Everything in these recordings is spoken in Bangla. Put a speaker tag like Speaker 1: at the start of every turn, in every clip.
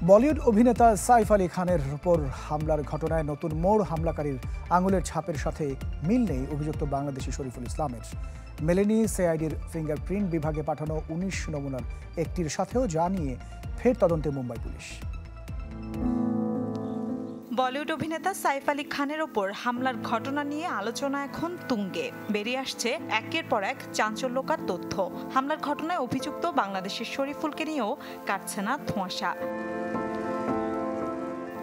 Speaker 1: বলিউড অভিনেতা সাইফ আলী খানের উপর হামলার ঘটনায় নতুন মোড়। হামলাকারীর আঙুলের ছাপের সাথে মিল নেই অভিযুক্ত বাংলাদেশি শরীফুল ইসলামের। মেলেনি সিআইডির ফিঙ্গারপ্রিন্ট বিভাগে পাঠানো ১৯ নমুনার একটির সাথেও জানিয়ে ফের তদন্তে মুম্বাই পুলিশ।
Speaker 2: বলিউড অভিনেতা সাইফ আলী খানের ওপর হামলার ঘটনা নিয়ে আলোচনা এখন তুঙ্গে। বেরিয়ে আসছে একের পর এক চাঞ্চল্যকর তথ্য। হামলার ঘটনায় অভিযুক্ত বাংলাদেশের শরীফুলকে নিয়েও কাটছে না ধোঁয়াশা।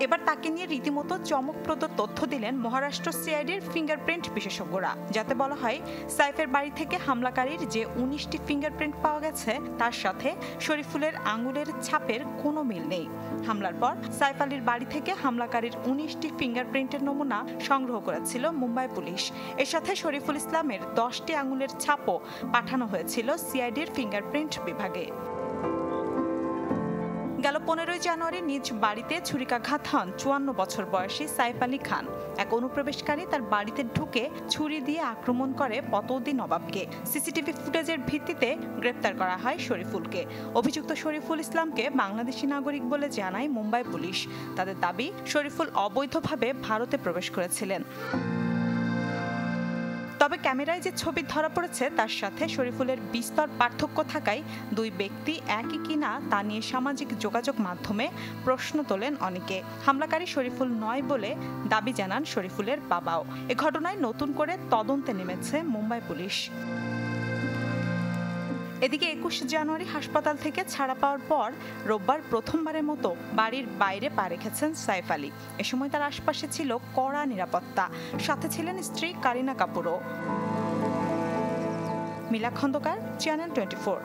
Speaker 2: এবার তাকে নিয়ে রীতিমতো চমকপ্রদ তথ্য দিলেন মহারাষ্ট্র সিআইডির ফিঙ্গারপ্রিন্ট বিশেষজ্ঞরা। যাতে বলা হয়, সাইফের বাড়ি থেকে হামলাকারীর যে ১৯টি ফিঙ্গারপ্রিন্ট পাওয়া গেছে তার সাথে শরীফুলের আঙুলের ছাপের কোনো মিল নেই। হামলার পর সাইফ আলীর বাড়ি থেকে হামলাকারীর ১৯টি ফিঙ্গারপ্রিন্টের নমুনা সংগ্রহ করেছিল মুম্বাই পুলিশ। এর সাথে শরীফুল ইসলামের ১০টি আঙুলের ছাপও পাঠানো হয়েছিল সিআইডির ফিঙ্গারপ্রিন্ট বিভাগে। গেল ১৫ জানুয়ারি নিজ বাড়িতে ছুরিকাঘাত হন ৫৪ বছর বয়সী সাইফ আলী খান। এক অনুপ্রবেশকারী তার বাড়িতে ঢুকে ছুরি দিয়ে আক্রমণ করে পতৌদি নবাবকে। সিসিটিভি ফুটেজের ভিত্তিতে গ্রেপ্তার করা হয় শরীফুলকে। অভিযুক্ত শরীফুল ইসলামকে বাংলাদেশি নাগরিক বলে জানায় মুম্বাই পুলিশ। তাদের দাবি, শরীফুল অবৈধভাবে ভারতে প্রবেশ করেছিলেন। তবে ক্যামেরায় যে ছবি ধরা পড়েছে তার সাথে শরীফুলের বিস্তর পার্থক্য থাকায় দুই ব্যক্তি একই কিনা তা নিয়ে সামাজিক যোগাযোগ মাধ্যমে প্রশ্ন তোলেন অনেকে। হামলাকারী শরীফুল নয় বলে দাবি জানান শরীফুলের বাবাও। এ ঘটনায় নতুন করে তদন্তে নেমেছে মুম্বাই পুলিশ। এদিকে ২১ জানুয়ারি হাসপাতাল থেকে ছাড়া পাওয়ার পর রোববার প্রথমবারের মতো বাড়ির বাইরে পা রেখেছেন সাইফ আলী। এ সময় তার আশপাশে ছিল কড়া নিরাপত্তা। সাথে ছিলেন স্ত্রী কারিনা কাপুরও। মিলা খন্দকার, চ্যানেল 24।